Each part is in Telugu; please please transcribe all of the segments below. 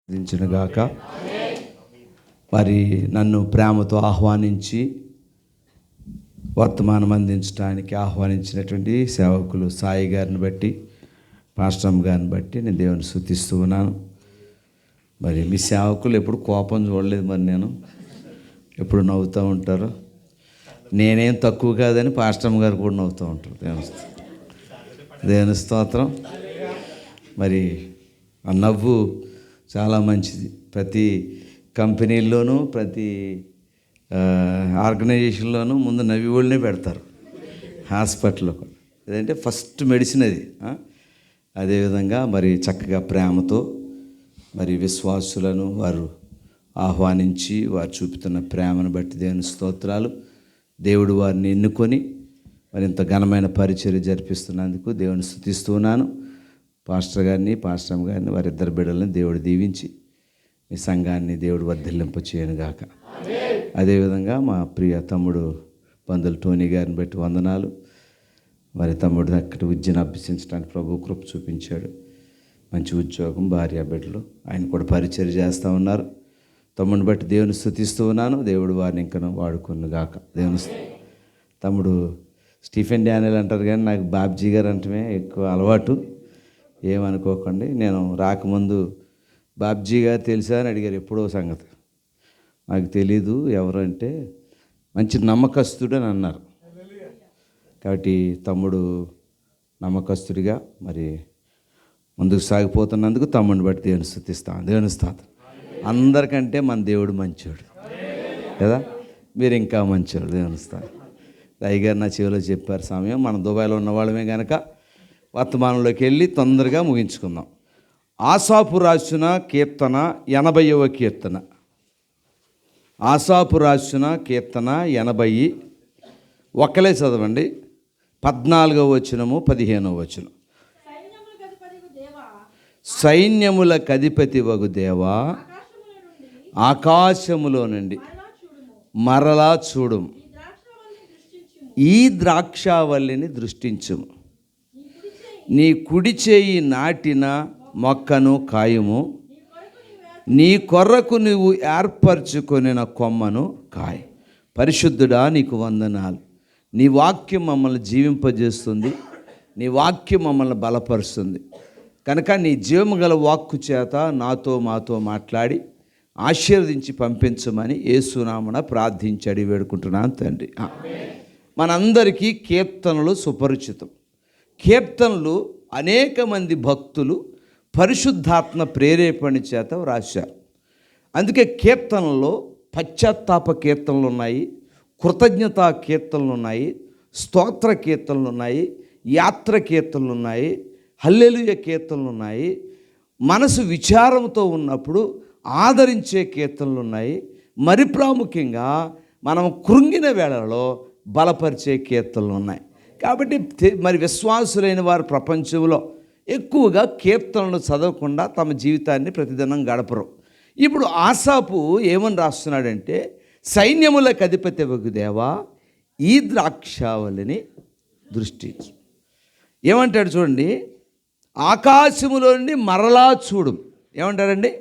దించునుగాక. మరి నన్ను ప్రేమతో ఆహ్వానించి వర్తమానం అందించడానికి ఆహ్వానించినటువంటి సేవకులు సాయి గారిని బట్టి, పాస్టర్ గారిని బట్టి నేను దేవుని స్తుతిస్తూ ఉన్నాను. మరి మీ సేవకులు ఎప్పుడు కోపం చూడలేదు, మరి నేను ఎప్పుడు నవ్వుతూ ఉంటారు. నేనేం తక్కువ కాదని పాస్టర్ గారు కూడా నవ్వుతూ ఉంటారు. దేవుని స్తోత్రం. మరి ఆ నవ్వు చాలా మంచిది. ప్రతి కంపెనీల్లోనూ ప్రతి ఆర్గనైజేషన్లోనూ ముందు నవ్వి వాళ్ళనే పెడతారు. హాస్పిటల్లో కూడా ఏదంటే ఫస్ట్ మెడిసిన్ అది. అదేవిధంగా మరి చక్కగా ప్రేమతో మరి విశ్వాసులను వారు ఆహ్వానించి వారు చూపుతున్న ప్రేమను బట్టి దేవుని స్తోత్రాలు. దేవుడు వారిని ఎన్నుకొని మరి ఇంత ఘనమైన పరిచర్య జరిపిస్తున్నందుకు దేవుని స్తుతిస్తూ ఉన్నాను. పాస్టర్ గారిని వారిద్దరు బిడ్డలని దేవుడు దీవించి ఈ సంఘాన్ని దేవుడు వర్ధిల్లింప చేయనుగాక. అదేవిధంగా మా ప్రియ తమ్ముడు బంధువులు టోనీ గారిని బట్టి వందనాలు. మరి తమ్ముడు అక్కడ విద్యను అభ్యసించడానికి ప్రభు కృప చూపించాడు. మంచి ఉద్యోగం, భార్య, బిడ్డలు, ఆయన కూడా పరిచర్య చేస్తూ ఉన్నారు. తమ్ముడిని బట్టి దేవుని స్తుతిస్తూ ఉన్నాను. దేవుడు వారిని ఇంకా వాడుకునుగాక. దేవుని తమ్ముడు స్టీఫెన్ డానియల్ అంటారు, కానీ నాకు బాబ్జీ గారు అంటమే ఎక్కువ అలవాటు. ఏమనుకోకండి. నేను రాకముందు బాబ్జీ గారు తెలుసా అని అడిగారు ఎప్పుడో సంగతి. నాకు తెలీదు ఎవరంటే, మంచి నమ్మకస్తుడు అని అన్నారు. కాబట్టి తమ్ముడు నమ్మకస్తుడిగా మరి ముందుకు సాగిపోతున్నందుకు తమ్ముడిని బట్టి దేవుని స్తుతిస్తాను. దేవుని స్తోత్రం. అందరికంటే మన దేవుడు మంచోడు కదా, మీరు ఇంకా మంచోడు. దేవుని స్తోత్రం. అయ్యగారు నా చెవిలో చెప్పారు, సమయం మనం దుబాయ్లో ఉన్న వాళ్ళమే కనుక వర్తమానంలోకి వెళ్ళి తొందరగా ముగించుకుందాం. ఆసాపు రాసిన కీర్తన 80వ కీర్తన. ఆసాపు రాసిన కీర్తన 80. ఒక్కలే చదవండి. 14వ వచనము 15వ వచనం. సైన్యములకు అధిపతి వగు దేవా, ఆకాశములో నుండి మరలా చూడుము, ఈ ద్రాక్షావల్లిని దృష్టించుము. నీ కుడి చేయి నాటిన మొక్కను కాయము, నీ కొర్రకు నువ్వు ఏర్పరచుకొనిన కొమ్మను కాయ. పరిశుద్ధుడా, నీకు వందనాలు. నీ వాక్యం మమ్మల్ని జీవింపజేస్తుంది, నీ వాక్యం మమ్మల్ని బలపరుస్తుంది కనుక నీ జీవము గల వాక్కు చేత నాతో మాతో మాట్లాడి ఆశీర్వదించి పంపించమని యేసునామమున ప్రార్థించి అడిగి వేడుకుంటున్నాను తండ్రి. మనందరికీ కీర్తనలు సుపరిచితం. కీర్తనలు అనేక మంది భక్తులు పరిశుద్ధాత్మ ప్రేరేపణ చేత వ్రాశారు. అందుకే కీర్తనలో పశ్చాత్తాప కీర్తనలు ఉన్నాయి, కృతజ్ఞతా కీర్తనలు ఉన్నాయి, స్తోత్ర కీర్తనలు ఉన్నాయి, యాత్ర కీర్తనలు ఉన్నాయి, హల్లెలూయా కీర్తనలు ఉన్నాయి, మనసు విచారంతో ఉన్నప్పుడు ఆదరించే కీర్తనలు ఉన్నాయి, మరి ప్రాముఖ్యంగా మనం కృంగిన వేళలో బలపరిచే కీర్తనలు ఉన్నాయి. కాబట్టి మరి విశ్వాసులైన వారు ప్రపంచంలో ఎక్కువగా కీర్తనలు చదవకుండా తమ జీవితాన్ని ప్రతిదినం గడపరు. ఇప్పుడు ఆసాపు ఏమని రాస్తున్నాడంటే, సైన్యములకు అధిపతి వగు దేవా, ఈ ద్రాక్షావళిని దృష్టించు. ఏమంటాడు చూడండి, ఆకాశములో నుండి మరలా చూడు. ఏమంటారండి?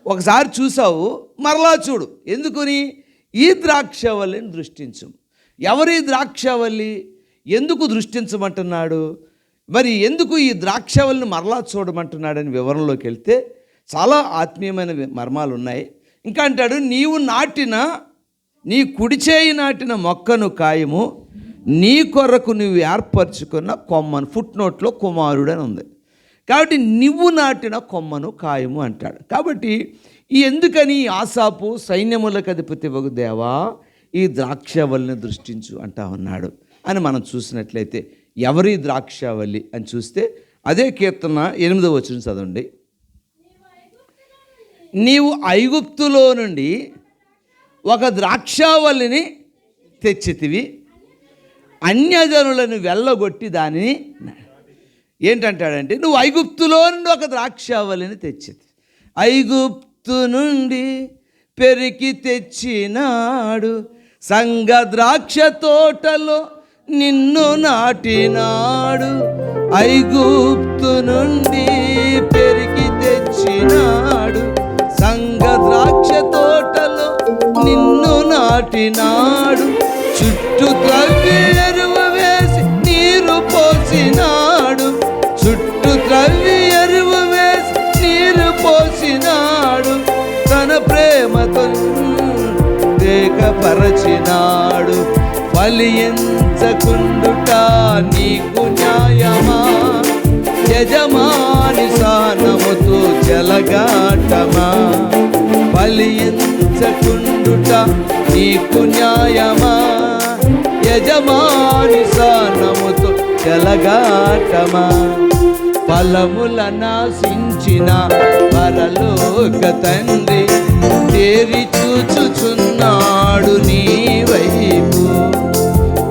ఒకసారి చూసావు, మరలా చూడు. ఎందుకని? ఈ ద్రాక్షావళిని దృష్టించు. ఎవరి ద్రాక్షావళి? ఎందుకు దృష్టించమంటున్నాడు? మరి ఎందుకు ఈ ద్రాక్షావళిని మరలా చూడమంటున్నాడని వివరంలోకి వెళ్తే చాలా ఆత్మీయమైన మర్మాలు ఉన్నాయి. ఇంకా అంటాడు, నీవు నాటిన, నీ కుడి చేయి నాటిన మొక్కను కాయము, నీ కొరకు నువ్వు ఏర్పరచుకున్న కొమ్మను. ఫుట్ నోట్లో కుమారుడు అని ఉంది. కాబట్టి నువ్వు నాటిన కొమ్మను కాయము అంటాడు. కాబట్టి ఎందుకని ఆసాపు సైన్యములకు అధిపతి వగు దేవా, ఈ ద్రాక్షావళిని దృష్టించు అంటా ఉన్నాడు అని మనం చూసినట్లయితే, ఎవరి ద్రాక్షావళి అని చూస్తే అదే కీర్తన 8వ వచనం చదవండి. నీవు ఐగుప్తులో నుండి ఒక ద్రాక్షావళిని తెచ్చితివి, అన్యజనులను వెళ్ళగొట్టి దానిని. ఏంటంటాడంటే, నువ్వు ఐగుప్తులో నుండి ఒక ద్రాక్షావళిని తెచ్చితివి. ఐగుప్తు నుండి పెరికి తెచ్చినాడు, సంగ ద్రాక్ష తోటలో నిన్ను నాటినాడు. ఐగుప్తు నుండి పెరికి తెచ్చినాడు, నాటినాడు, చుట్టూ త్రవ్వి ఎరువు వేసి నీరు పోసినాడు, చుట్టూ త్రవ్వి ఎరువు వేసి నీరు పోసినాడు, తన ప్రేమతో ఏకపరచినాడు. ఫలించకుండుట నీకు న్యాయమా, యజమాని సానముతో చెలగాటమా. ఫలించకుండుట నీకు న్యాయమా, యజమాని సానముతో చెలగాటమా. ఫలముల నాశించిన పరలోక తండ్రి తేరి చూచుచున్నాడు నీ వైపు.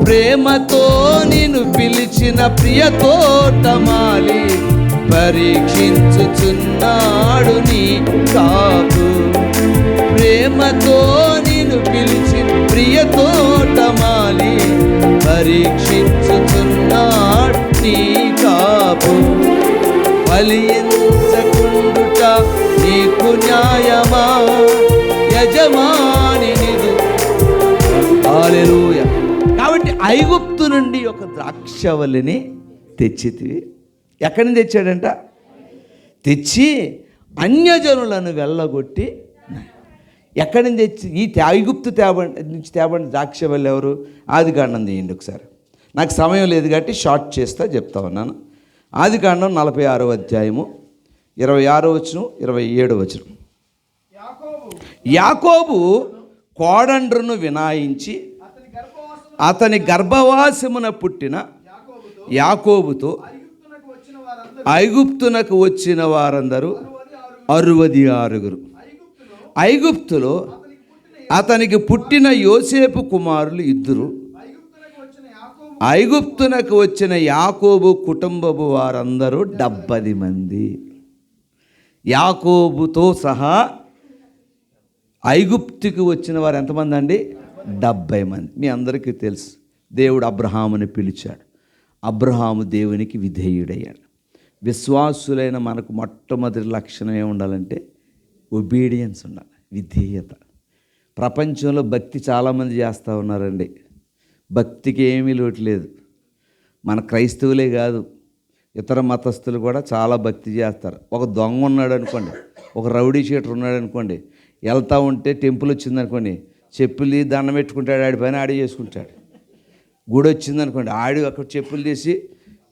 ప్రేమతో నిన్ను పిలిచిన ప్రియ తోటమాలి పరీక్షించుచున్నాడు నీ కాపు. ప్రేమతో నిన్ను పిలిచిన ప్రియ తోటమాలి పరీక్షించుచున్నాడు నీ కాపు. ఫలించకుండుట నీకు న్యాయమా, యజమాని నిదు. హల్లెలూయా. కాబట్టి ఐగుప్తు నుండి ఒక ద్రాక్షవల్లిని తెచ్చితివి. ఎక్కడి నుంచి తెచ్చాడంట? తెచ్చి అన్యజనులను వెళ్ళగొట్టి. ఎక్కడి నుంచి తెచ్చి? ఈ ఐగుప్తు నుంచి తేబండి ద్రాక్షవల్లి ఎవరు? ఆదికాండం తీయండి ఒకసారి. నాకు సమయం లేదు కాబట్టి షార్ట్ చేస్తా, చెప్తా ఉన్నాను. ఆదికాండం 46వ అధ్యాయము 26వ వచనం 27వ వచనం. యాకోబు కోడండ్రును వినాయించి అతని గర్భవాసమున పుట్టిన యాకోబుతో ఐగుప్తునకు వచ్చిన వారందరూ 66. ఐగుప్తులో అతనికి పుట్టిన యోసేపు కుమారులు 2. ఐగుప్తునకు వచ్చిన యాకోబు కుటుంబపు వారందరూ 70 మంది. యాకోబుతో సహా ఐగుప్తుకు వచ్చిన వారు ఎంతమంది అండి? 70 మంది. మీ అందరికీ తెలుసు, దేవుడు అబ్రహాముని పిలిచాడు. అబ్రహాము దేవునికి విధేయుడయ్యాడు. విశ్వాసులైన మనకు మొట్టమొదటి లక్షణం ఏముండాలంటే ఒబీడియన్స్ ఉండాలి, విధేయత. ప్రపంచంలో భక్తి చాలామంది చేస్తూ ఉన్నారండి. భక్తికి ఏమీ లోటు లేదు. మన క్రైస్తవులే కాదు, ఇతర మతస్థులు కూడా చాలా భక్తి చేస్తారు. ఒక దొంగ ఉన్నాడు అనుకోండి, ఒక రౌడీ షీటర్ ఉన్నాడు అనుకోండి, వెళ్తూ ఉంటే టెంపుల్ వచ్చిందనుకోండి, చెప్పులు దండం పెట్టుకుంటాడు, ఆడి పైన ఆడి చేసుకుంటాడు. గుడి వచ్చిందనుకోండి, ఆడి అక్కడ చెప్పులు తీసి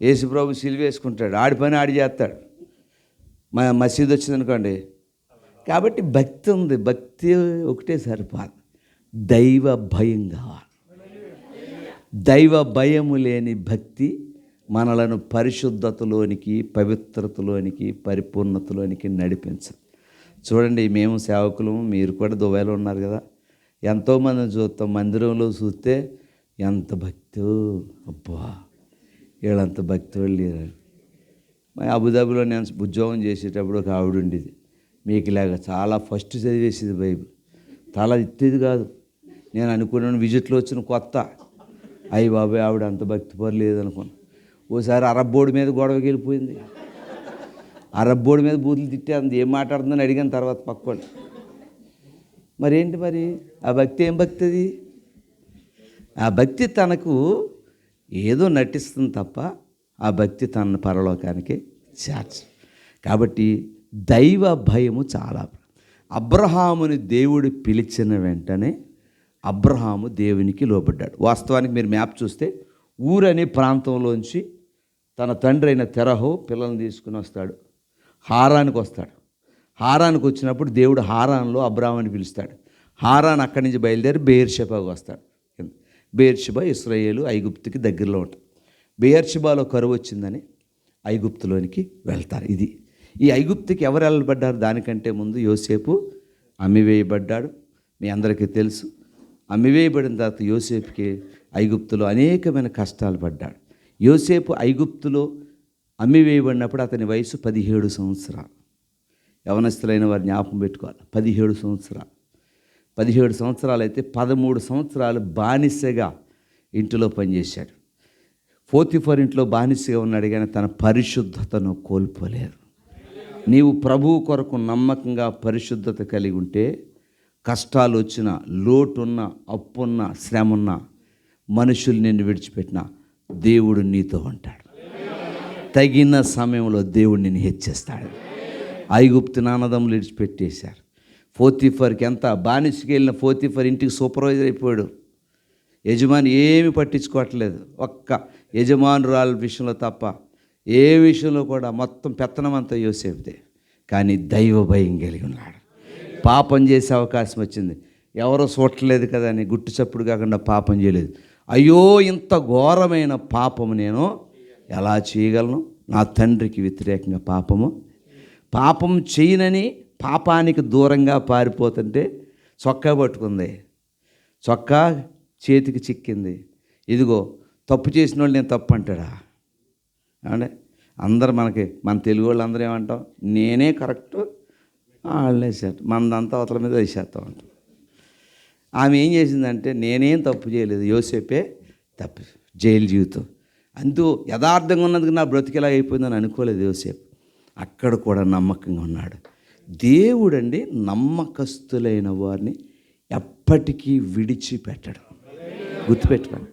యేసుప్రభు సిలువ వేసుకుంటాడు, ఆడి పైన ఆడి చేస్తాడు. మసీదు వచ్చిందనుకోండి. కాబట్టి భక్తి ఉంది, భక్తి ఒకటే సరిపాలి, దైవ భయం కావాలి. దైవ భయము లేని భక్తి మనలను పరిశుద్ధతలోనికి, పవిత్రతలోనికి, పరిపూర్ణతలోనికి నడిపించదు. చూడండి, మేము సేవకులము, మీరు కూడా దుబాయ్లో ఉన్నారు కదా, ఎంతోమందిని చూస్తాం. మందిరంలో చూస్తే ఎంత భక్తో, అబ్బా వీళ్ళంత భక్తి వాళ్ళు లేరు. అబుదాబిలో నేను ఉద్యోగం చేసేటప్పుడు ఒక ఆవిడ ఉండేది, మీకు ఇలాగ చాలా ఫస్ట్ చదివేసేది బైబిల్, చాలా ఇత్తేది కాదు. నేను అనుకున్నాను విజిట్లో వచ్చిన కొత్త, అయ్యి బాబాయ్ ఆవిడ అంత భక్తి పర్లేదు అనుకున్నాను. ఓసారి అరబ్ బోర్డు మీద గొడవకి వెళ్ళిపోయింది. అరబ్ బోర్డు మీద బూతులు తిట్టే అంత ఏం మాట్లాడుతుందని అడిగాను తర్వాత పక్కోళ్ళు. మరేంటి మరి ఆ భక్తి? ఏం భక్తి అది? ఆ భక్తి తనకు ఏదో నటిస్తుంది తప్ప ఆ భక్తి తన పరలోకానికి చేర్చు. కాబట్టి దైవ భయము చాలా. అబ్రహాముని దేవుడు పిలిచిన వెంటనే అబ్రహాము దేవునికి లోబడ్డాడు. వాస్తవానికి మీరు మ్యాప్ చూస్తే ఊరనే ప్రాంతంలోంచి తన తండ్రి అయిన తెరహు పిల్లల్ని తీసుకుని వస్తాడు, హారానికి వస్తాడు. హారానికి వచ్చినప్పుడు దేవుడు హారాన్లో అబ్రహాముని పిలుస్తాడు. హారాన్ అక్కడి నుంచి బయలుదేరి బెయేర్షెబాకు వస్తాడు. బెయేర్షెబా ఇశ్రాయేలు ఐగుప్తుకి దగ్గరలో ఉంటుంది. బెయేర్షెబాలో కరువు వచ్చిందని ఐగుప్తులోనికి వెళ్తారు. ఇది ఈ ఐగుప్తుకి ఎవరు వెళ్ళబడ్డారు? దానికంటే ముందు యోసేపు అమ్మివేయబడ్డాడు. మీ అందరికీ తెలుసు. అమ్మివేయబడిన తర్వాత యోసేపుకి ఐగుప్తులో అనేకమైన కష్టాలు పడ్డాడు. యోసేపు ఐగుప్తులో అమ్మివేయబడినప్పుడు అతని వయసు 17 సంవత్సరాలు. యవనస్తులైన వారు జ్ఞాపకం పెట్టుకోవాలి, 17 సంవత్సరాలు. 17 సంవత్సరాలు అయితే 13 సంవత్సరాలు బానిసగా ఇంటిలో పనిచేశాడు. పోతిఫర్ ఇంట్లో బానిసగా ఉన్నాడు, కానీ తన పరిశుద్ధతను కోల్పోలేదు. నీవు ప్రభువు కొరకు నమ్మకంగా పరిశుద్ధత కలిగి ఉంటే కష్టాలు వచ్చినా, లోటున్నా, అప్పున్నా, శ్రమ మనుషులు నిన్ను విడిచిపెట్టినా దేవుడు నీతో ఉంటాడు. తగిన సమయంలో దేవుడు నిన్ను హెచ్చిస్తాడు. ఐగుప్తు నాన్నదమ్ములు విడిచిపెట్టేశారు. పోతీఫర్కి ఎంత బానిసకి వెళ్ళిన పోతీఫర్ ఇంటికి సూపర్వైజర్ అయిపోయాడు. యజమాని ఏమి పట్టించుకోవట్లేదు, ఒక్క యజమానురాల విషయంలో తప్ప ఏ విషయంలో కూడా మొత్తం పెత్తనం అంతా యోసేపుదే. కానీ దైవ భయం కలిగి ఉన్నాడు. పాపం చేసే అవకాశం వచ్చింది, ఎవరో చూడట్లేదు కదా అని గుట్టు చప్పుడు కాకుండా పాపం చేయలేదు. అయ్యో, ఇంత ఘోరమైన పాపము నేను ఎలా చేయగలను? నా తండ్రికి వ్యతిరేకంగా పాపం చేయనని పాపానికి దూరంగా పారిపోతుంటే చొక్కా పట్టుకుంది, చొక్కా చేతికి చిక్కింది. ఇదిగో తప్పు చేసిన వాళ్ళు నేను తప్పు అంటాడా? అంటే అందరు మన తెలుగు వాళ్ళు అందరూ ఏమంటాం, నేనే కరెక్టు, వాళ్ళనే సెట్, మనదంతా అవతల మీద వేసేస్తాం అంటాం. ఆమె ఏం చేసిందంటే, నేనేం తప్పు చేయలేదు, యోసేపే తప్పు, జైలు జీవితం. అంతూ యథార్థంగా ఉన్నందుకు నా బ్రతికిలా అయిపోయిందని అనుకోలేదు యోసేపు. అక్కడ కూడా నమ్మకంగా ఉన్నాడు. దేవుడండి నమ్మకస్తులైన వారిని ఎప్పటికీ విడిచిపెట్టడు. గుర్తుపెట్టుకోండి.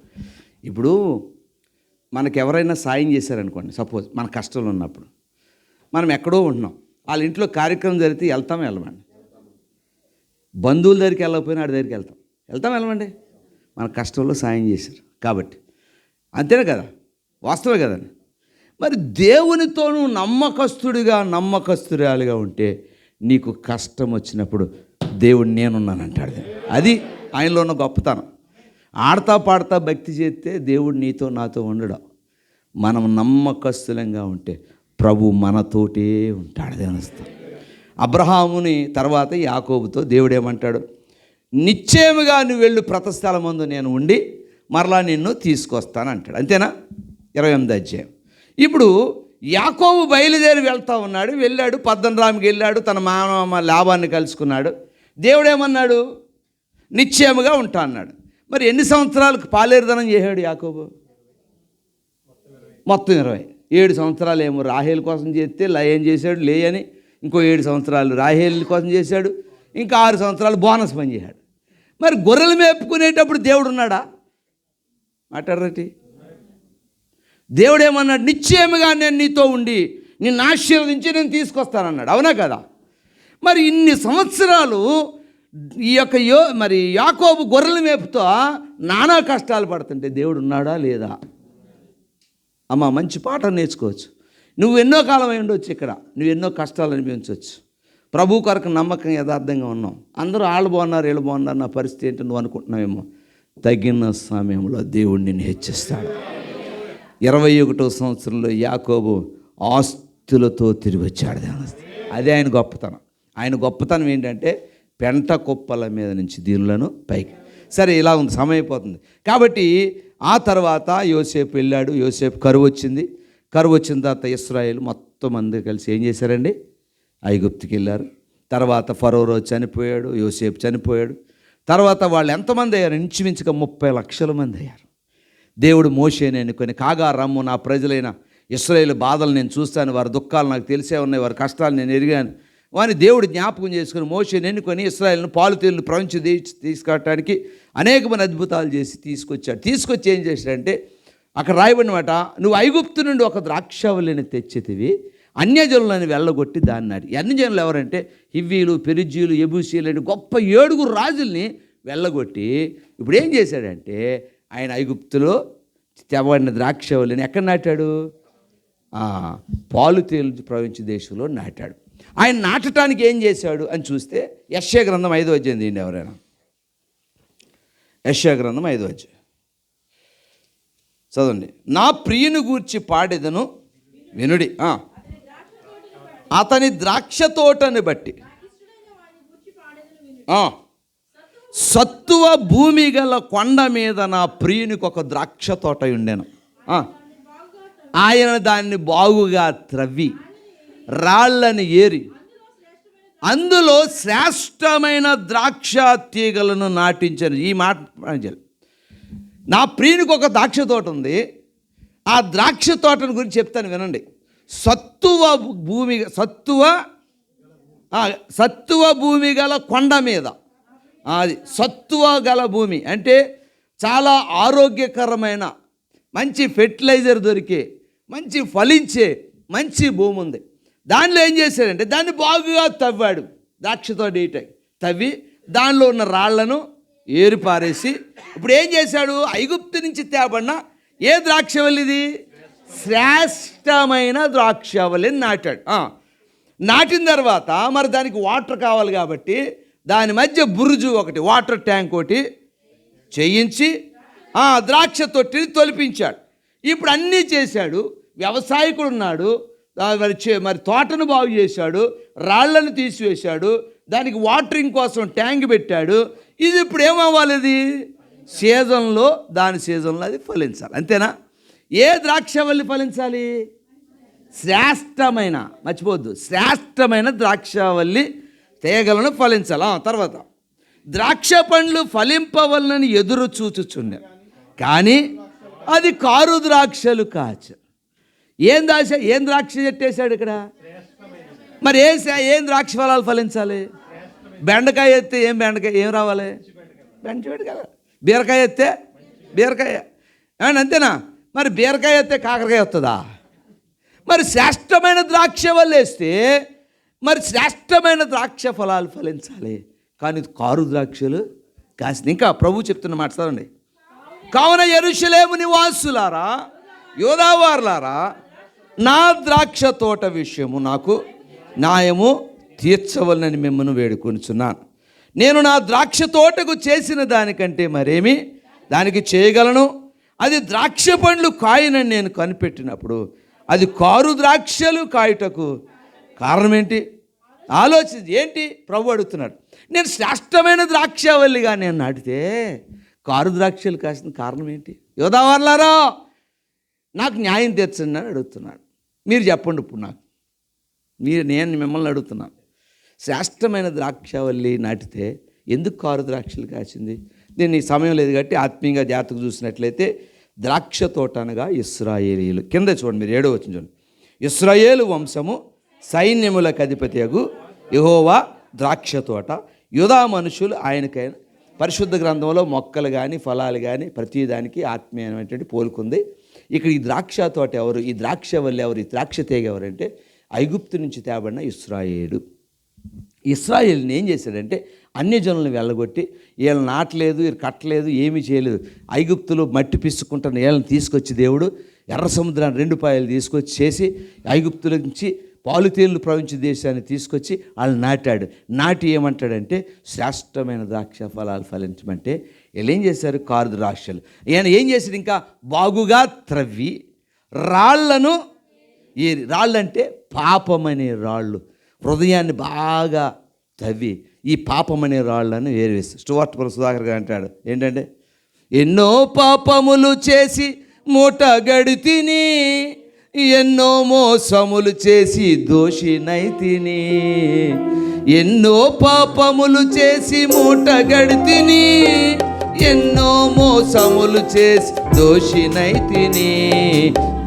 ఇప్పుడు మనకు ఎవరైనా సాయం చేశారనుకోండి, సపోజ్ మన కష్టంలో ఉన్నప్పుడు మనం ఎక్కడో ఉంటున్నాం, వాళ్ళ ఇంట్లో కార్యక్రమం జరిగితే వెళ్ళమండి. బంధువుల దగ్గరికి వెళ్ళకపోయినా ఆడి దగ్గరికి వెళ్ళమండి. మన కష్టంలో సాయం చేశారు కాబట్టి, అంతేనే కదా, వాస్తవే కదండి. మరి దేవునితోనూ నమ్మకస్తురాలుగా ఉంటే నీకు కష్టం వచ్చినప్పుడు దేవుడు నేనున్నానంటాడు. అది ఆయనలో ఉన్న గొప్పతనం. ఆడతా పాడతా భక్తి చేస్తే దేవుడు నీతో నాతో ఉండడం. మనం నమ్మకస్తులంగా ఉంటే ప్రభు మనతోటే ఉంటాడు. దేవనస్తాం. అబ్రహాముని తర్వాత యాకోబుతో దేవుడు ఏమంటాడు? నిశ్చయముగా నువ్వు వెళ్ళు, ప్రతస్థలమందు నేను ఉండి మరలా నిన్ను తీసుకొస్తాను అంటాడు. అంతేనా? 28వ అధ్యాయం. ఇప్పుడు యాకోబు బయలుదేరి వెళ్తూ ఉన్నాడు. వెళ్ళాడు, పద్దనరామికి వెళ్ళాడు, తన మామ లాభాన్ని కలుసుకున్నాడు. దేవుడు ఏమన్నాడు? నిశ్చయముగా ఉంటా అన్నాడు. మరి ఎన్ని సంవత్సరాలకు పాలేరుదనం చేశాడు యాకోబు? మొత్తం 27 సంవత్సరాలు. ఏమో రాహేల్ కోసం చేస్తే ఏం చేశాడు? లేయని ఇంకో 7 సంవత్సరాలు రాహేల్ కోసం చేశాడు. ఇంకా 6 సంవత్సరాలు బోనస్ పని చేశాడు. మరి గొర్రెలు మేపుకునేటప్పుడు దేవుడు ఉన్నాడా? మాట్లాడరటి. దేవుడు ఏమన్నాడు? నిశ్చయముగా నేను నీతో ఉండి నిన్ను ఆశీర్వదించి నేను తీసుకొస్తానన్నాడు. అవునా కదా? మరి ఇన్ని సంవత్సరాలు ఈ యొక్క మరి యాకోబు గొర్రెలు మేపుతో నానా కష్టాలు పడుతుంటే దేవుడు ఉన్నాడా లేదా? అమ్మ, మంచి పాఠం నేర్చుకోవచ్చు. నువ్వు ఎన్నో కాలం అయి ఉండొచ్చు, ఇక్కడ నువ్వు ఎన్నో కష్టాలు అనిపించవచ్చు. ప్రభు కొరకు నమ్మకం యథార్థంగా ఉన్నావు. అందరూ వాళ్ళు బాగున్నారు, వీళ్ళు బాగున్నారు, నా పరిస్థితి ఏంటో నువ్వు అనుకుంటున్నావేమో. తగిన సమయంలో దేవుడు నిన్ను హెచ్చిస్తాడు. 21వ సంవత్సరంలో యాకోబు ఆస్తులతో తిరిగి వచ్చాడు. అదే ఆయన గొప్పతనం. ఆయన గొప్పతనం ఏంటంటే పెంట కుప్పల మీద నుంచి దీనులను పైకి. సరే, ఇలా ఉంది, సమయం అయిపోతుంది కాబట్టి ఆ తర్వాత యోసేపు వెళ్ళాడు. యోసేపు కరువు వచ్చింది. కరువు వచ్చిన తర్వాత ఇశ్రాయేలు మొత్తం అందరూ కలిసి ఏం చేశారండి? ఐగుప్తుకి వెళ్ళారు. తర్వాత ఫరో రోజు చనిపోయాడు, యోసేపు చనిపోయాడు. తర్వాత వాళ్ళు ఎంతమంది అయ్యారు? ఇంచుమించుగా 30 లక్షల మంది అయ్యారు. దేవుడు మోషేని అనుకొని, కాగా రమ్ము, నా ప్రజలైన ఇశ్రాయేలు బాధలు నేను చూస్తాను, వారి దుఃఖాలు నాకు తెలిసే ఉన్నాయి, వారి కష్టాలు నేను ఎరిగాను వాని దేవుడు జ్ఞాపకం చేసుకుని మోషేని ఎన్నుకొని ఇశ్రాయేలును పాలు తేళ్లు ప్రపంచం తీసుకురావడానికి అనేకమైన అద్భుతాలు చేసి తీసుకొచ్చి ఏం చేశాడంటే, అక్కడ రాయబడినమాట, నువ్వు ఐగుప్తు నుండి ఒక ద్రాక్షావళిని తెచ్చితివి, అన్యజనులను వెళ్ళగొట్టి దాన్ని నాటి. అన్యజనులు ఎవరంటే హివ్వీలు, పెరిజీలు, యెబూసీలు అని గొప్ప 7 రాజుల్ని వెళ్ళగొట్టి ఇప్పుడు ఏం చేశాడంటే, ఆయన ఐగుప్తులో తెవడిన ద్రాక్షావళిని ఎక్కడ నాటాడు? పాలు తేలు ప్రపంచ దేశంలో నాటాడు. ఆయన నాటడానికి ఏం చేశాడు అని చూస్తే యెషయా గ్రంథం 5వ అధ్యాయం తీయండి ఎవరైనా. యెషయా గ్రంథం 5వ అధ్యాయం చదవండి. నా ప్రియుని గూర్చి పాడేదను వినుడి, అతని ద్రాక్ష తోటని బట్టి సత్తువ భూమి గల కొండ మీద నా ప్రియునికి ఒక ద్రాక్ష తోట ఉండెను. ఆయన దాన్ని బాగుగా త్రవ్వి రాళ్ళని ఏరి అందులో శ్రేష్టమైన ద్రాక్ష తీగలను నాటించాను. ఈ మాట నా ప్రియునికి ఒక ద్రాక్ష తోట ఉంది. ఆ ద్రాక్ష తోటను గురించి చెప్తాను వినండి. సత్తువ భూమి గల కొండ మీద అది సత్తువ గల భూమి అంటే చాలా ఆరోగ్యకరమైన మంచి ఫెర్టిలైజర్ దొరికే మంచి ఫలించే మంచి భూమి ఉంది. దానిలో ఏం చేశాడంటే దాన్ని బాగుగా తవ్వాడు, ద్రాక్షతో తవ్వి దానిలో ఉన్న రాళ్లను ఏరిపారేసి ఇప్పుడు ఏం చేశాడు, ఐగుప్తు నుంచి తేబడిన ఏ ద్రాక్షవల్లి ఇది, శ్రేష్టమైన ద్రాక్షవల్లిని నాటాడు. నాటిన తర్వాత మరి దానికి వాటర్ కావాలి కాబట్టి దాని మధ్య బురుజు ఒకటి, వాటర్ ట్యాంక్ ఒకటి చేయించి ద్రాక్ష తొట్టిని తొలిపించాడు. ఇప్పుడు అన్నీ చేశాడు, వ్యవసాయకుడు ఉన్నాడు, మరి తోటను బాగు చేశాడు, రాళ్లను తీసివేశాడు, దానికి వాటరింగ్ కోసం ట్యాంక్ పెట్టాడు. ఇది ఇప్పుడు ఏమవ్వాలి, ఇది సీజన్లో దాని సీజన్లో అది ఫలించాలి, అంతేనా? ఏ ద్రాక్షవల్లి ఫలించాలి, శ్రేష్టమైన, మర్చిపోవద్దు, శ్రేష్టమైన ద్రాక్షవల్లి తీగలను ఫలించాలి. తర్వాత ద్రాక్ష పండ్లు ఫలింపవలనని ఎదురు చూచుచున్నారు కానీ అది కారు ద్రాక్షలు కాచ. ఏం ద్రాక్ష చెట్టేశాడు ఇక్కడ, మరి ఏం ద్రాక్ష ఫలాలు ఫలించాలి? బెండకాయ ఎత్తే ఏం రావాలి, బెండకాయ కదా. బీరకాయ ఎత్తే బీరకాయ, అంతేనా? మరి బీరకాయ ఎత్తే కాకరకాయ వస్తుందా? మరి శ్రేష్టమైన ద్రాక్ష వల్ల వేస్తే మరి శ్రేష్టమైన ద్రాక్ష ఫలాలు ఫలించాలి, కానీ కారు ద్రాక్షలు కాసింది. ఇంకా ప్రభు చెప్తున్న మాట చదవండి. కావున యెరూషలేము నివాసులారా, యోదావారులారా, నా ద్రాక్ష తోట విషయము నాకు న్యాయము తీర్చవలనని మిమ్మల్ని వేడుకొనుచున్నాను. నేను నా ద్రాక్ష తోటకు చేసిన దానికంటే మరేమి దానికి చేయగలను? అది ద్రాక్ష పండ్లు కాయనని నేను కనిపెట్టినప్పుడు అది కారు ద్రాక్షలు కాయుటకు కారణం ఏంటి? ఆలోచించి ఏంటి ప్రభు అడుగుతున్నాడు. నేను శ్రేష్టమైన ద్రాక్షవల్లిగా నేను నాటితే కారు ద్రాక్షలు కాసిన కారణం ఏంటి? యోదావారులారా, నాకు న్యాయం తీర్చండి అని అడుగుతున్నాడు. మీరు చెప్పండి ఇప్పుడు నాకు, నేను మిమ్మల్ని అడుగుతున్నాను. శ్రేష్టమైన ద్రాక్షవల్లి నాటితే ఎందుకు కారు ద్రాక్షలు కాసింది? దీన్ని సమయం లేదు కాబట్టి ఆత్మీయంగా జాతకు చూసినట్లయితే ద్రాక్ష తోట అనగా ఇశ్రాయేలీయులు. కింద చూడండి, మీరు 7వ వచనం చూడండి. ఇశ్రాయేలు వంశము సైన్యములకు అధిపతియగు యెహోవా ద్రాక్ష తోట, యూదా మనుషులు ఆయనకైన. పరిశుద్ధ గ్రంథంలో మొక్కలు కానీ ఫలాలు కానీ ప్రతిదానికి ఆత్మీయమైనటువంటి పోలుకుంది. ఇక్కడ ఈ ద్రాక్ష తోట ఎవరు, ఈ ద్రాక్ష వల్లి ఎవరు, ఈ ద్రాక్ష తీగ ఎవరంటే ఐగుప్తు నుంచి తేబడిన ఇశ్రాయేలు. ఇశ్రాయేల్ని ఏం చేశాడంటే అన్యజనులను వెళ్ళగొట్టి వీళ్ళని నాటలేదు, వీళ్ళు కట్టలేదు, ఏమీ చేయలేదు. ఐగుప్తులో మట్టి పిసుకుంటున్న వీళ్ళని తీసుకొచ్చి దేవుడు ఎర్ర సముద్రాన్ని 2 పాయలు తీసుకొచ్చి చేసి ఐగుప్తుల నుంచి పాలుతేళ్లు ప్రవహించే దేశాన్ని తీసుకొచ్చి వాళ్ళు నాటాడు. నాటి ఏమంటాడంటే శ్రేష్టమైన ద్రాక్ష ఫలాలు ఫలించమంటే వీళ్ళు ఏం చేశారు, కారు ద్రాక్షలు. ఈయన ఏం చేశాడు, ఇంకా బాగుగా త్రవ్వి రాళ్లను, ఈ రాళ్ళంటే పాపమనే రాళ్ళు, హృదయాన్ని బాగా తవ్వి ఈ పాపమనే రాళ్లను ఏరివేసి. స్టువర్ట్ సుధాకర్ గారు అంటాడు ఏంటంటే, ఎన్నో పాపములు చేసి మూట గడితిని, ఎన్నో మోసములు చేసి దోషినైతిని. ఎన్నో పాపములు చేసి మూట గడితిని, ఎన్నో మోసములు చేసి దోషినైతిని.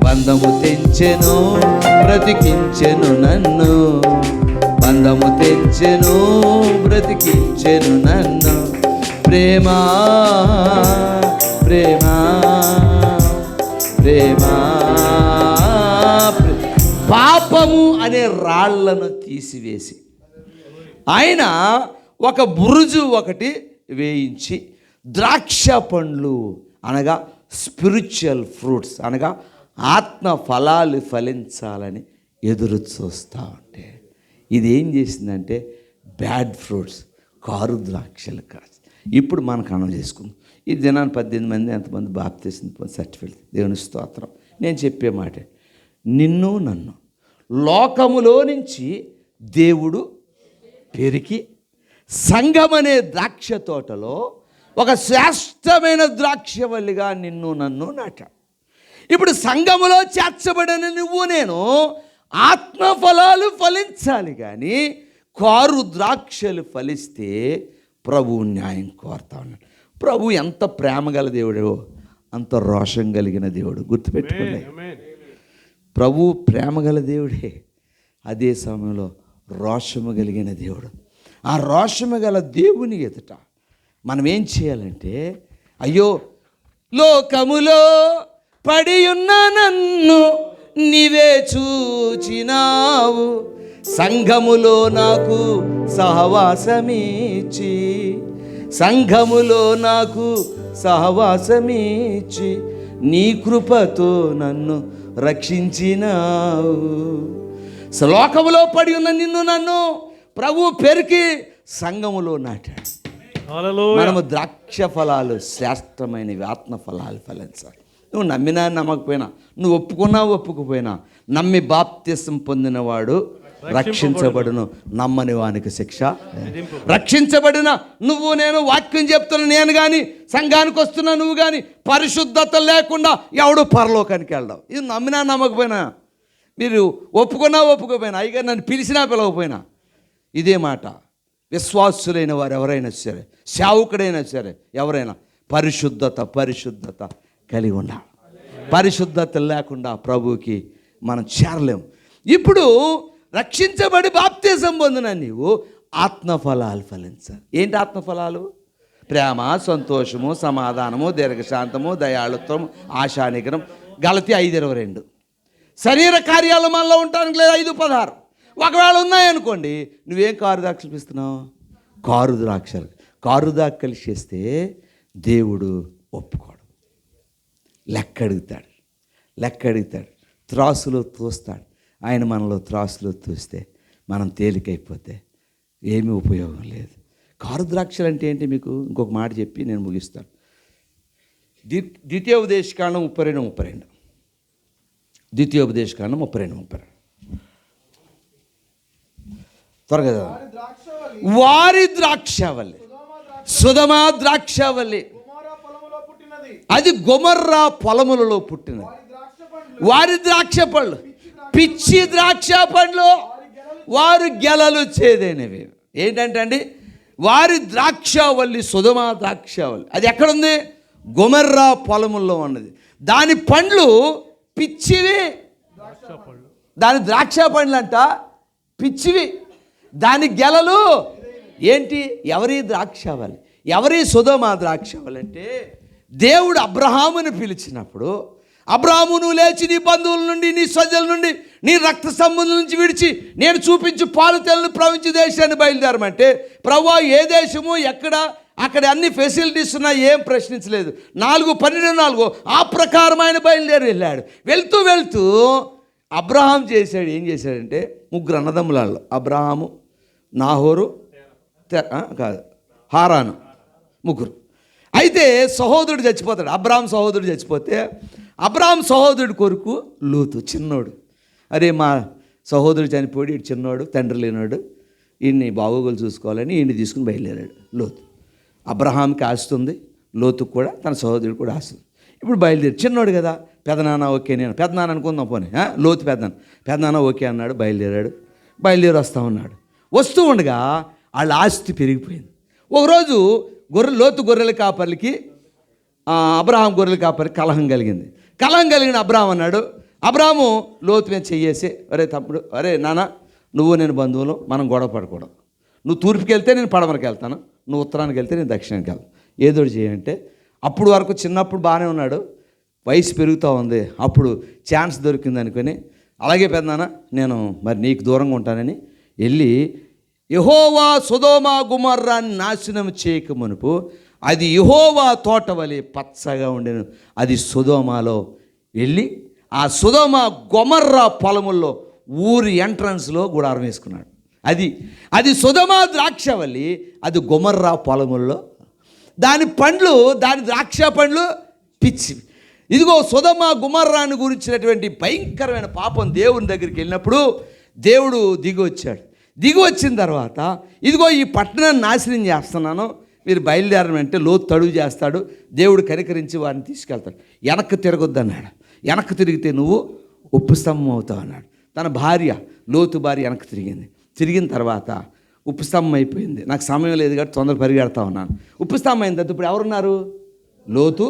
బంధము తెంచెను బ్రతికించెను నన్ను, బంధము తెంచెను బ్రతికించెను నన్ను. ప్రేమా ప్రేమా ప్రేమా, పాపము అనే రాళ్లను తీసివేసి ఆయన ఒక బురుజు ఒకటి వేయించి ద్రాక్ష పండ్లు అనగా స్పిరిచువల్ ఫ్రూట్స్ అనగా ఆత్మ ఫలాలు ఫలించాలని ఎదురు చూస్తూ ఉంటే ఇది ఏం చేసిందంటే బ్యాడ్ ఫ్రూట్స్, కారు ద్రాక్షలు కాదు. ఇప్పుడు మనకు అన్నం చేసుకుందాం. ఈ దినాన్ని 18 మంది ఎంతమంది బాప్తీసం సర్టిఫికేట్, దేవుని స్తోత్రం. నేను చెప్పే మాట, నిన్ను నన్ను లోకములో నుంచి దేవుడు పెరికి సంఘమనే ద్రాక్ష తోటలో ఒక శ్రేష్టమైన ద్రాక్షవల్లిగా నిన్ను నన్ను నాటాడు. ఇప్పుడు సంఘములో చేర్చబడిన నువ్వు నేను ఆత్మఫలాలు ఫలించాలి, కానీ కారు ద్రాక్షలు ఫలిస్తే ప్రభువు న్యాయం కోరుతా ఉన్నాడు. ప్రభు ఎంత ప్రేమ గల దేవుడో అంత రోషం కలిగిన దేవుడు. గుర్తుపెట్టుకోండి, ప్రభు ప్రేమ గల దేవుడే, అదే సమయంలో రోషము కలిగిన దేవుడు. ఆ రోషము గల దేవుని ఎదుట మనం ఏం చేయాలంటే, అయ్యో లోకములో పడి ఉన్న నన్ను నీవే చూచినావు, సంఘములో నాకు సహవాసమిచ్చి, సంఘములో నాకు సహవాసమిచ్చి నీ కృపతో నన్ను రక్షించినావు. లోకములో పడి ఉన్న నన్ను ప్రభు పెరికి సంఘములో నాటాడు. మనము ద్రాక్ష ఫలాలు శ్రేష్టమైనవి, ఆత్మ ఫలాలు ఫలించాలి. నువ్వు నమ్మినా నమ్మకపోయినా, నువ్వు ఒప్పుకున్నా ఒప్పుకుపోయినా, నమ్మి బాప్తిసం పొందినవాడు రక్షించబడును, నమ్మని వానికి శిక్ష. రక్షించబడిన నువ్వు నేను వాక్యం చెప్తున్నా నేను కానీ, సంఘానికి వస్తున్నా నువ్వు కానీ, పరిశుద్ధత లేకుండా ఎవడు పరలోకానికి వెళ్దాం. ఇది నమ్మినా నమ్మకపోయినా, మీరు ఒప్పుకున్నా ఒప్పుకోపోయినా, అయ్యగా నన్ను పిలిచినా పిలవకపోయినా ఇదే మాట. విశ్వాసులైన వారు ఎవరైనా సరే, సేవకుడైనా సరే, ఎవరైనా పరిశుద్ధత కలిగి ఉండాలి. పరిశుద్ధత లేకుండా ప్రభువుకి మనం చేరలేము. ఇప్పుడు రక్షించబడి బాప్తిసం పొందిన నీవు ఆత్మఫలాలు ఫలించాలి. ఏంటి ఆత్మఫలాలు? ప్రేమ, సంతోషము, సమాధానము, దీర్ఘశాంతము, దయాళుత్వం, ఆశానిగ్రహం. గలతీ 5:22. శరీర కార్యాలు మనలో ఉండడానికి లేదు. 5:16. ఒకవేళ ఉన్నాయనుకోండి, నువ్వేం కారు ద్రాక్షలు ఇస్తున్నావు? కారు ద్రాక్షలు చేస్తే దేవుడు ఒప్పుకోడు. లెక్క అడుగుతాడు, త్రాసులో తోస్తాడు. ఆయన మనలో త్రాసులో తోస్తే మనం తేలికైపోతే ఏమీ ఉపయోగం లేదు. కారు ద్రాక్షలు అంటే ఏంటి? మీకు ఇంకొక మాట చెప్పి నేను ముగిస్తాను. ద్వితీయోపదేశకాండం 32. ద్వితీయోపదేశకాండం 32. త్వరగా వారి ద్రాక్షవల్లి సుధమా ద్రాక్షవల్లి, అది గొమొర్రా పొలములలో పుట్టినది. వారి ద్రాక్ష పళ్ళు పిచ్చి ద్రాక్ష పండ్లు, వారు గెలలు చేదైనవి. ఏంటంటే అండి, వారి ద్రాక్షవల్లి సుధమా ద్రాక్షవల్లి, అది ఎక్కడుంది? గొమొర్రా పొలముల్లో ఉన్నది. దాని పండ్లు పిచ్చివి, దాని ద్రాక్ష పండ్లు అంట పిచ్చివి, దాని గెలలు ఏంటి? ఎవరి ద్రాక్షవల్లి, ఎవరి సుధమా ద్రాక్షవల్లి అంటే, దేవుడు అబ్రహామును పిలిచినప్పుడు, అబ్రహాము నువ్వు లేచి నీ బంధువుల నుండి, నీ స్వజల నుండి, నీ రక్త సంబంధం నుంచి విడిచి నేను చూపించి పాలు తెల్లని ప్రపంచ దేశాన్ని బయలుదేరమంటే, ప్రభువా ఏ దేశము ఎక్కడ, అక్కడ అన్ని ఫెసిలిటీస్ ఉన్నాయి, ఏం ప్రశ్నించలేదు. 4:12 ఆ ప్రకారం ఆయన బయలుదేరి వెళ్ళాడు. వెళ్తూ అబ్రహాం ఏం చేశాడంటే, 3 అన్నదమ్ములలో అబ్రహాము, నాహోరు, హారాను, 3. అయితే సహోదరుడు చచ్చిపోతాడు. అబ్రహాం సహోదరుడు చచ్చిపోతే, అబ్రహాం సహోదరుడి కొరకు లోతు చిన్నోడు, అరే మా సహోదరుడు చనిపోయి ఇటు చిన్నోడు, తండ్రి లేనాడు, ఈయన్ని బాగోగులు చూసుకోవాలని ఈయన్ని తీసుకుని బయలుదేరాడు లోతు. అబ్రహాంకి ఆస్తుంది, లోతుకు కూడా తన సహోదరుడు కూడా ఆస్తుంది. ఇప్పుడు బయలుదేరి చిన్నోడు కదా, పెదనాన్న ఓకే, నేను పెదనాన్న అనుకుందాం పోనీ, లోతు పెదనాన్న ఓకే అన్నాడు. బయలుదేరి వస్తూ ఉన్నాడు. వస్తూ ఉండగా వాళ్ళ ఆస్తి పెరిగిపోయింది. ఒకరోజు లోతు గొర్రెల కాపర్లకి, అబ్రహాం గొర్రెల కాపర్లకి కలహం కలిగిన అబ్రహాం అన్నాడు, అబ్రహాము లోతు మీద చెయ్యేసి, అరే తమ్ముడు, అరే నాన్న, నువ్వు నేను బంధువులు, మనం గొడవ పడకూడదు. నువ్వు తూర్పుకి వెళ్తే నేను పడమరకు వెళ్తాను, నువ్వు ఉత్తరానికి వెళ్తే నేను దక్షిణానికి వెళ్తాను, ఏదోటి చేయంటే. అప్పుడు వరకు చిన్నప్పుడు బాగానే ఉన్నాడు, వయసు పెరుగుతూ ఉంది. అప్పుడు ఛాన్స్ దొరికింది అనుకొని, అలాగే పెద్దనాన్న నేను మరి నీకు దూరంగా ఉంటానని వెళ్ళి, యెహోవా సొదొమ గొమొర్రాని నాశనం చేయక మునుపు అది యెహోవా తోట వలె పచ్చగా ఉండెను. అది సొదొమలో వెళ్ళి ఆ సొదొమ గొమొర్రా పొలముల్లో ఊరి ఎంట్రన్స్లో గుడారం వేసుకున్నాడు. అది సొదొమ ద్రాక్షవల్లి, అది గొమొర్రా పొలముల్లో. దాని పండ్లు, దాని ద్రాక్ష పండ్లు పిచ్చి. ఇదిగో సొదొమ గొమొర్రాని గురించినటువంటి భయంకరమైన పాపం దేవుని దగ్గరికి వెళ్ళినప్పుడు దేవుడు దిగి వచ్చిన తర్వాత, ఇదిగో ఈ పట్టణాన్ని నాశనం చేస్తున్నాను, మీరు బయలుదేరమంటే లోతు తడువు చేస్తాడు. దేవుడు కనికరించి వారిని తీసుకెళ్తాడు. వెనక్కి తిరగొద్దు అన్నాడు. వెనక్కి తిరిగితే నువ్వు ఉప్పు స్తంభం అవుతావు అన్నాడు. తన భార్య, లోతు భార్య వెనక్కి తిరిగిన తర్వాత ఉప్పు స్తంభం అయిపోయింది. నాకు సమయం లేదు కాబట్టి తొందర పరిగెడతా ఉన్నాను. ఉప్పు స్తంభం అయిన తర్వాత ఇప్పుడు ఎవరున్నారు? లోతు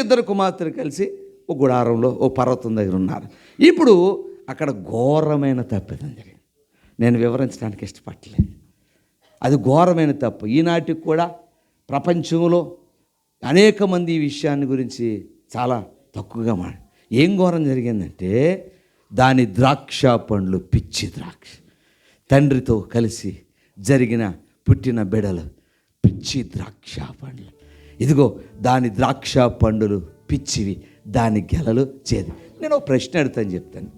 ఇద్దరు కుమార్తెలు కలిసి ఒక గుడారంలో ఒక పర్వతం దగ్గర ఉన్నారు. ఇప్పుడు అక్కడ ఘోరమైన తప్పిదం జరిగింది. నేను వివరించడానికి ఇష్టపడలేదు. అది ఘోరమైన తప్పు. ఈనాటికి కూడా ప్రపంచంలో అనేక మంది ఈ విషయాన్ని గురించి చాలా తక్కువగా ఏం ఘోరం జరిగిందంటే, దాని ద్రాక్ష పండ్లు పిచ్చి ద్రాక్ష, తండ్రితో కలిసి పుట్టిన బిడలు పిచ్చి ద్రాక్ష పండ్లు. ఇదిగో దాని ద్రాక్ష పండులు పిచ్చివి, దాని గెలలు చేదు. నేను ఒక ప్రశ్న అడుగుతాను, చెప్తాను.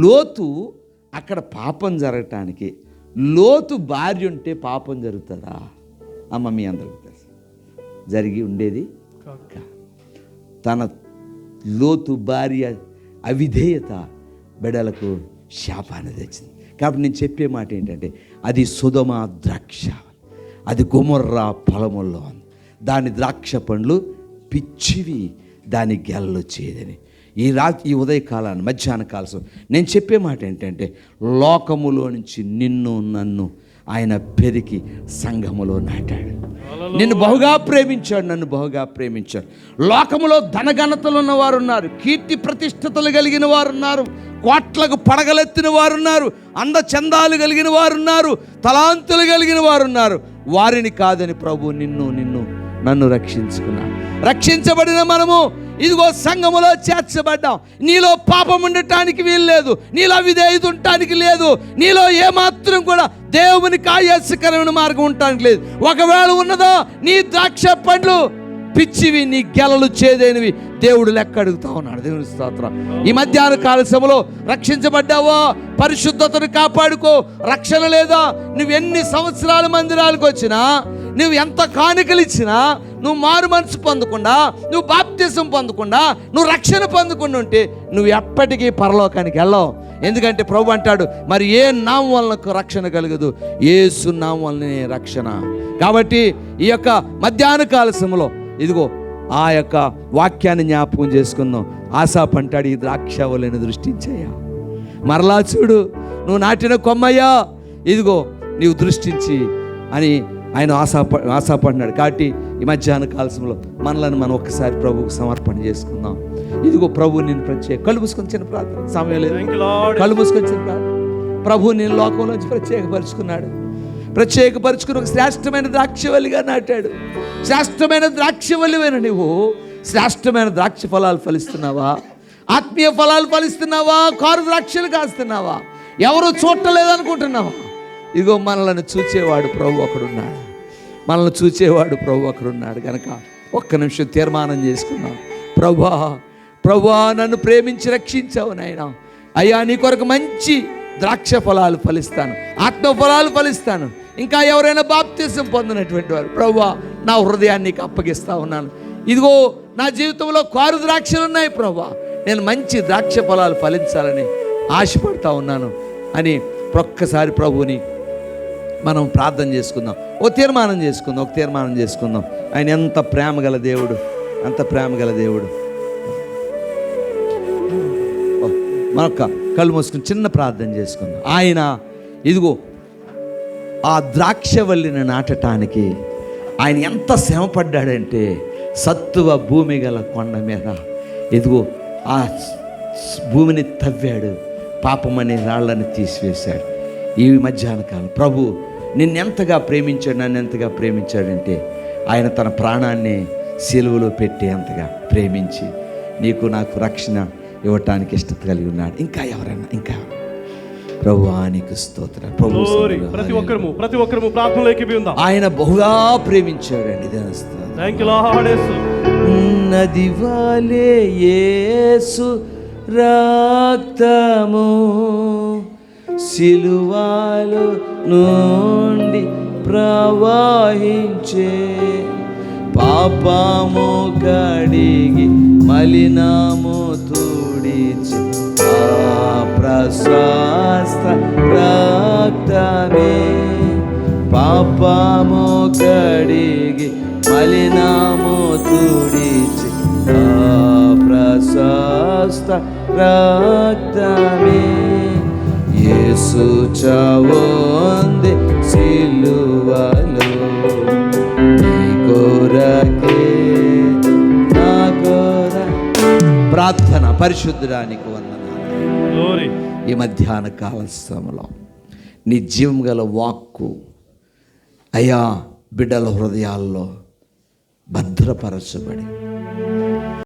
లోతు అక్కడ పాపం జరగటానికి, లోతు భార్య ఉంటే పాపం జరుగుతుందా? అమ్మ, మీ అందరికీ తెలుసు, జరిగి ఉండేది. తన లోతు భార్య అవిధేయత బిడలకు శాపాన్ని తెచ్చింది. కాబట్టి నేను చెప్పే మాట ఏంటంటే, అది సొదొమ ద్రాక్ష, అది గొమొర్రా పొలముల్లో ఉంది. దాని ద్రాక్ష పండ్లు పిచ్చివి, దాని గెలలు చేదని. ఈ ఉదయకాలాన్ని, మధ్యాహ్న కాలం నేను చెప్పే మాట ఏంటంటే, లోకములో నుంచి నిన్ను నన్ను ఆయన పెరికి సంఘములో నాటాడు. నిన్ను బహుగా ప్రేమించాడు, నన్ను బహుగా ప్రేమించాడు. లోకములో ధనఘనతలు ఉన్నవారు ఉన్నారు, కీర్తి ప్రతిష్టతలు కలిగిన వారు ఉన్నారు, కోట్లకు పడగలెత్తిన వారు ఉన్నారు, అందచందాలు కలిగిన వారు ఉన్నారు, తలాంతులు కలిగిన వారు ఉన్నారు. వారిని కాదని ప్రభు నిన్ను నన్ను రక్షించుకున్నాడు. రక్షించబడిన మనము ఇదిగో సంఘములో చేర్చబడ్డాం. నీలో పాపం ఉండటానికి వీలు లేదు, నీలో అవిధేయత ఉండటానికి లేదు, నీలో ఏమాత్రం కూడా దేవునికి ఆయాసకరమైన మార్గం ఉండటానికి లేదు. ఒకవేళ ఉన్నదో, నీ ద్రాక్ష పండ్లు పిచ్చివి, నీ గెలలు చేదైనవి. దేవుడు లెక్క అడుగుతా ఉన్నాడు. దేవుని స్తోత్రం. ఈ మధ్యాహ్న కాల సమయంలో రక్షించబడ్డావో, పరిశుద్ధతను కాపాడుకో. రక్షణ లేదా, నువ్వు ఎన్ని సంవత్సరాల మందిరాలకు వచ్చినా, నువ్వు ఎంత కానుకలు ఇచ్చినా, నువ్వు మారు మనసు పొందకుండా, నువ్వు బాప్తిసం పొందకుండా, నువ్వు రక్షణ పొందకుండా ఉంటే నువ్వు ఎప్పటికీ పరలోకానికి వెళ్ళవు. ఎందుకంటే ప్రభు అంటాడు, మరి ఏ నామం వలన రక్షణ కలగదు, యేసు నామం వలనే రక్షణ. కాబట్టి ఈ యొక్క మధ్యాహ్న కాల సమయంలో ఇదిగో ఆ యొక్క వాక్యాన్ని జ్ఞాపకం చేసుకుందాం. ఆసాపు అంటాడు, ఈ ద్రాక్షవల్లిని దృష్టించయ్యా, మరలా చూడు, నువ్వు నాటిన కొమ్మయ్యా, ఇదిగో నీవు దృష్టించి అని ఆయన ఆశాపడినాడు. కాబట్టి ఈ మధ్యాహ్న కాలంలో మనలను మనం ఒక్కసారి ప్రభువుకు సమర్పణ చేసుకుందాం. ఇదిగో ప్రభు నేను కళ్ళు మూసుకొని చిన్న ప్రార్థన, సమయం లేదు, కళ్ళు మూసుకొని చిన్న ప్రార్థన. ప్రభు నేను లోకంలోంచి ప్రత్యేకపరుచుకుని ఒక శ్రేష్టమైన ద్రాక్షవల్లిగా నాటాడు. శ్రేష్టమైన ద్రాక్షవల్లివైన నువ్వు శ్రేష్టమైన ద్రాక్ష ఫలాలు ఫలిస్తున్నావా? ఆత్మీయ ఫలాలు ఫలిస్తున్నావా? కారు ద్రాక్షలు కాస్తున్నావా? ఎవరు చూడలేదనుకుంటున్నావా? ఇదిగో మనల్ని చూచేవాడు ప్రభు ఒకడున్నాడు, మనల్ని చూచేవాడు ప్రభు ఒకడున్నాడు. కనుక ఒక్క నిమిషం తీర్మానం చేసుకున్నాం. ప్రభువా నన్ను ప్రేమించి రక్షించావు నాయనా. అయ్యా, నీ కొరకు మంచి ద్రాక్ష ఫలాలు ఫలిస్తాను, ఆత్మ ఫలాలు ఫలిస్తాను. ఇంకా ఎవరైనా బాప్తిసం పొందినటువంటి వారు, ప్రభువా నా హృదయాన్ని నీకు అప్పగిస్తా ఉన్నాను. ఇదిగో నా జీవితంలో కారు ద్రాక్షలు ఉన్నాయి ప్రభువా, నేను మంచి ద్రాక్ష ఫలాలు ఫలించాలని ఆశపడతా ఉన్నాను అని ఒక్కసారి ప్రభుని మనం ప్రార్థన చేసుకుందాం. ఒక తీర్మానం చేసుకుందాం. ఆయన ఎంత ప్రేమ గల దేవుడు, అంత ప్రేమ గల దేవుడు. మనొక్క కళ్ళు మూసుకుని చిన్న ప్రార్థన చేసుకుందాం. ఆయన ఇదిగో ఆ ద్రాక్షవల్లిని నాటడానికి ఆయన ఎంత శ్రమపడ్డాడంటే, సత్తువ భూమి గల కొండ మీద ఇదిగో ఆ భూమిని తవ్వాడు, పాపమనే రాళ్ళని తీసివేశాడు. ఈ మధ్యాహ్న కాలం ప్రభు నిన్నెంతగా ప్రేమించాడు, నన్ను ఎంతగా ప్రేమించాడంటే, ఆయన తన ప్రాణాన్ని సిలువలో పెట్టి అంతగా ప్రేమించి నీకు నాకు రక్షణ ఇవ్వటానికి ఇష్టత కలిగి ఉన్నాడు. ఇంకా ఎవరైనా ప్రభువా నీకు స్తోత్రం. ప్రతి ఒక్కరము ప్రార్థనలోకి వెళ్దాం. ఆయన బహుగా ప్రేమించాడండి. నది వాలే యేసు రక్తము సిలువలో నుండి ప్రవహించే, పాపము కడిగి మలినము తుడిచి ఆ ప్రశస్త రక్తమే, పాపము కడిగి మలినము తుడిచి ఆ ప్రశస్త రక్తమే. యేసు చావొంది సిలువలో నీ కొరకే నా కొరకే. ప్రార్థన. పరిశుద్ధుడానికి వందనాలు. ఈ మధ్యాహ్న కాల సమయంలో నీ జీవం గల వాక్కు అయ్యా బిడ్డల హృదయాల్లో భద్రపరచబడి